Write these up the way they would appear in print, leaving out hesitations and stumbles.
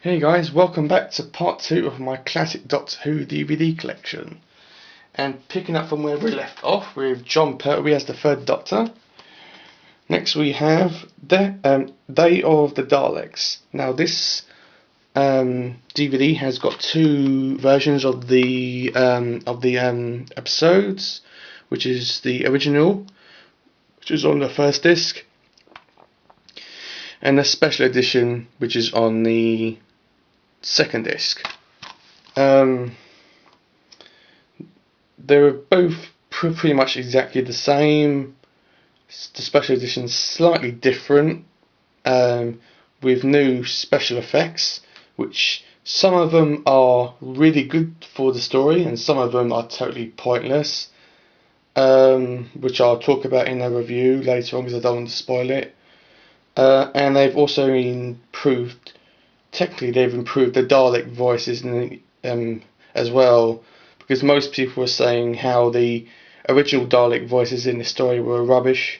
Hey guys, welcome back to part 2 of my classic Doctor Who DVD collection. And picking up from where we left off with Jon Pertwee as the third Doctor. Next we have Day of the Daleks. Now this DVD has got two versions of the episodes, which is the original, which is on the first disc, and the special edition, which is on the second disc. They were both pretty much exactly the same. The special edition is slightly different, with new special effects, which some of them are really good for the story and some of them are totally pointless, which I'll talk about in a review later on because I don't want to spoil it. And they've also improved, technically they've improved the Dalek voices as well, because most people were saying how the original Dalek voices in the story were rubbish.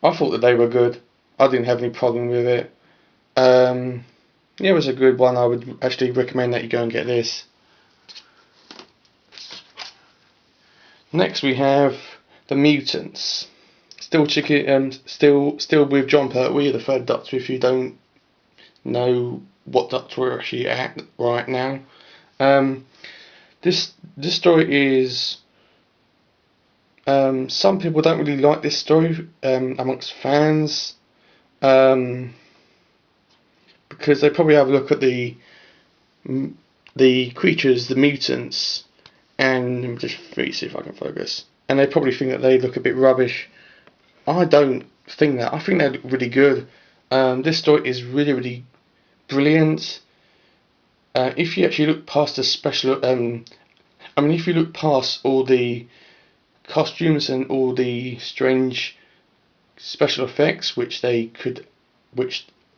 I thought that they were good. I didn't have any problem with it. Yeah, it was a good one. I would actually recommend that you go and get this. Next we have The Mutants. Still with Jon Pertwee, the third Doctor, if you don't know what Doctor we're actually at right now. This story is, some people don't really like this story amongst fans, because they probably have a look at the creatures, the mutants, and let me just see if I can focus, and they probably think that they look a bit rubbish. I don't think that. I think they look really good. This story is really, really brilliant. If you actually look past the special, if you look past all the costumes and all the strange special effects which the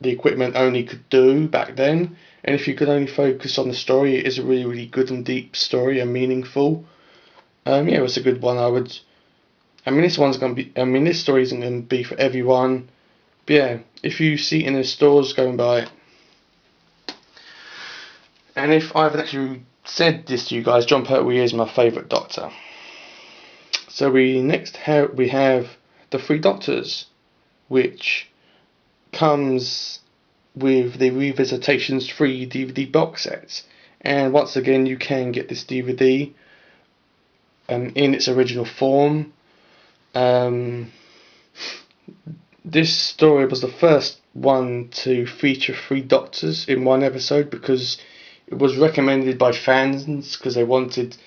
equipment only could do back then, and if you could only focus on the story, it is a really, really good and deep story and meaningful. Yeah, it was a good one. This story isn't going to be for everyone, but yeah, if you see it in the stores, go and buy it. And if I haven't actually said this to you guys, Jon Pertwee is my favourite Doctor. So we have The Three Doctors, which comes with the Revisitations 3 DVD box set. And once again, you can get this DVD in its original form. This story was the first one to feature three Doctors in one episode, because it was recommended by fans because they wanted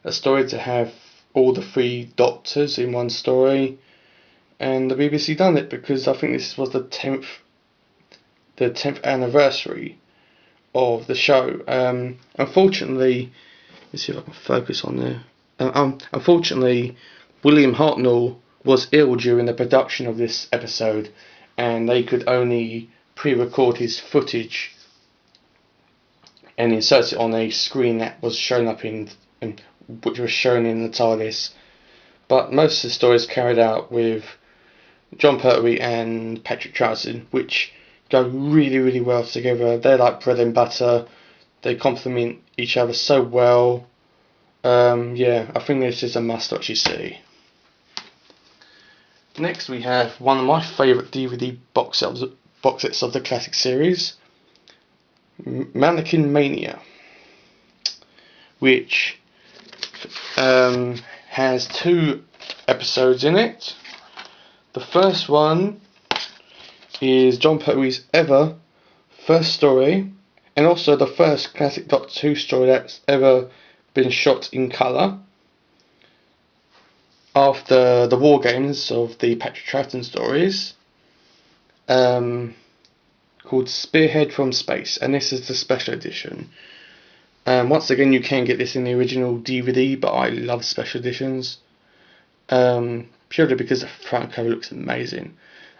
a story to have all the three Doctors in one story, and the BBC done it because I think this was the 10th anniversary of the show. Unfortunately, let's see if I can focus on there. Unfortunately, William Hartnell was ill during the production of this episode, and they could only pre-record his footage and insert it on a screen that was shown up which was shown in the TARDIS. But most of the story is carried out with Jon Pertwee and Patrick Troughton, which go really, really well together. They're like bread and butter. They complement each other so well. Yeah, I think this is a must actually see. Next we have one of my favourite DVD box sets of the classic series, Mannequin Mania, which has two episodes in it. The first one is Jon Pertwee's ever first story, and also the first classic Doctor Who story that's ever been shot in colour, after the War Games of the Patrick Troughton stories, called Spearhead from Space, and this is the special edition. Once again, you can get this in the original DVD, but I love special editions, purely because the front cover looks amazing.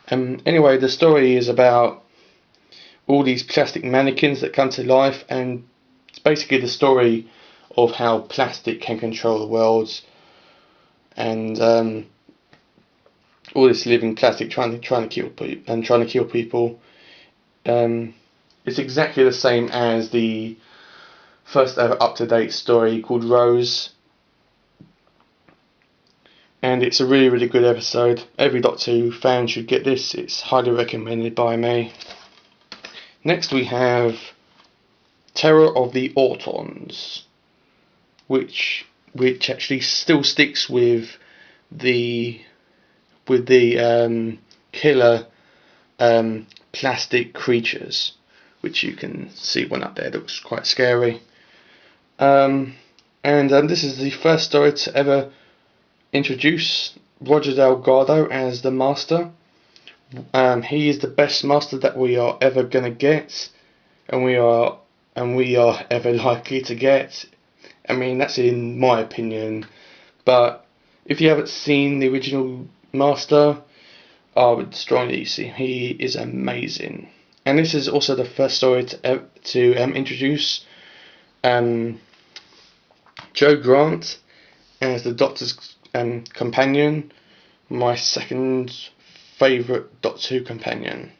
Anyway, the story is about all these plastic mannequins that come to life, and it's basically the story of how plastic can control the world, and all this living plastic trying to kill people. It's exactly the same as the first ever up-to-date story called Rose, and it's a really, really good episode. Every Doctor Who fan should get this. It's highly recommended by me. Next we have Terror of the Autons, which actually still sticks with the killer plastic creatures, which you can see one up there. Looks quite scary. And this is the first story to ever introduce Roger Delgado as the Master. He is the best Master that we are ever gonna get, and we are ever likely to get. I mean, that's in my opinion. But if you haven't seen the original Master, I would strongly see him. He is amazing. And this is also the first story to introduce Jo Grant as the Doctor's companion. My second favourite Doctor Who companion.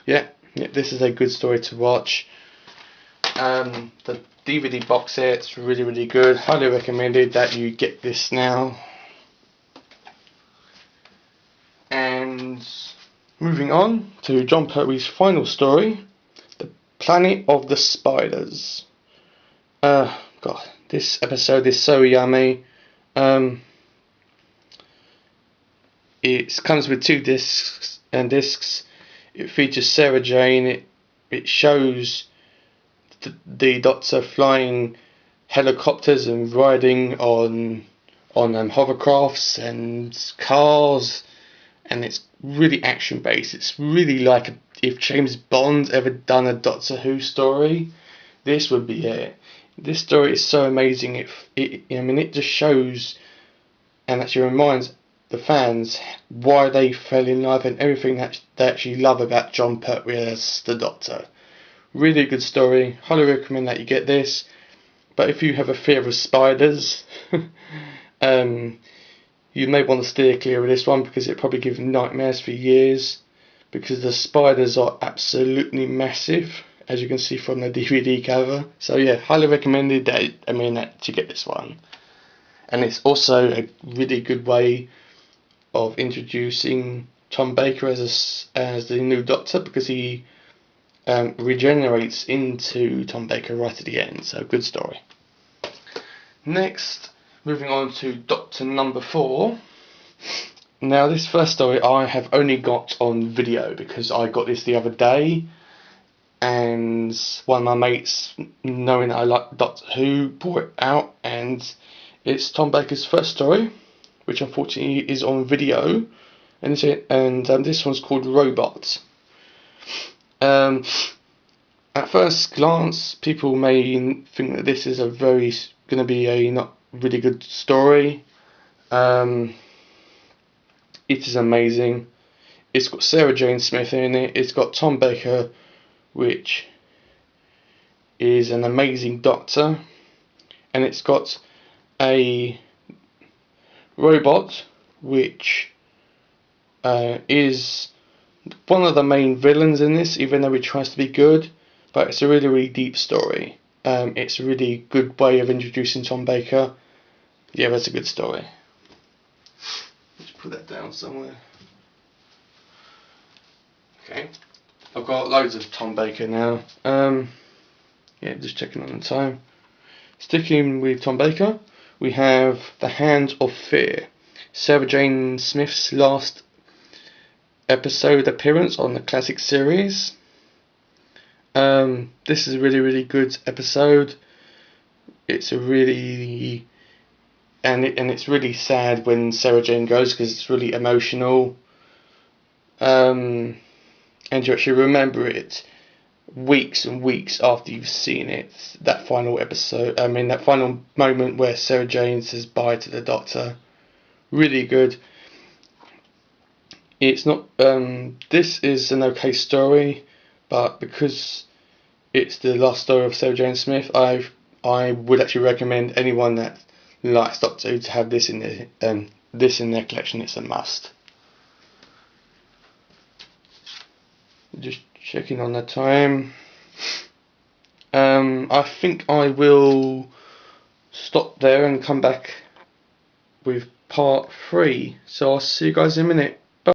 Yeah, this is a good story to watch. The DVD box set's really, really good. Highly recommended that you get this now. And moving on to Jon Pertwee's final story, The Planet of the Spiders. God, this episode is so yummy. It comes with 2 discs. It features Sarah Jane. It shows the Doctor flying helicopters and riding on hovercrafts and cars, and it's really action based. It's really like if James Bond ever done a Doctor Who story, this would be it. This story is so amazing. It just shows and actually reminds the fans why they fell in love and everything that they actually love about Jon Pertwee as the Doctor. Really good story. Highly recommend that you get this. But if you have a fear of spiders, you may want to steer clear of this one because it probably gives nightmares for years, because the spiders are absolutely massive, as you can see from the DVD cover. So yeah, highly recommended that to get this one. And it's also a really good way of introducing Tom Baker as the new Doctor, because he regenerates into Tom Baker right at the end. So good story. Next, moving on to Doctor Number 4. Now this first story I have only got on video because I got this the other day, and one of my mates, knowing that I like Doctor Who, brought it out, and it's Tom Baker's first story, which unfortunately is on video, and this one's called Robot. At first glance, people may think that this is going to be a not really good story. It is amazing. It's got Sarah Jane Smith in it. It's got Tom Baker, which is an amazing Doctor, and it's got a robot which is one of the main villains in this, even though he tries to be good. But it's a really, really deep story. It's a really good way of introducing Tom Baker. Yeah, that's a good story. Let's put that down somewhere. Okay, I've got loads of Tom Baker now. Yeah, just checking on the time. Sticking with Tom Baker, we have The Hand of Fear, Sarah Jane Smith's last episode appearance on the classic series. This is a really, really good episode. It's it's really sad when Sarah Jane goes, because it's really emotional. And you actually remember it weeks and weeks after you've seen it. That final episode, that final moment where Sarah Jane says bye to the Doctor. Really good. It's not. This is an okay story, but because it's the last story of Sarah Jane Smith, I would actually recommend anyone that likes Doctor Who to have this in their collection. It's a must. Just checking on the time. I think I will stop there and come back with part 3. So I'll see you guys in a minute.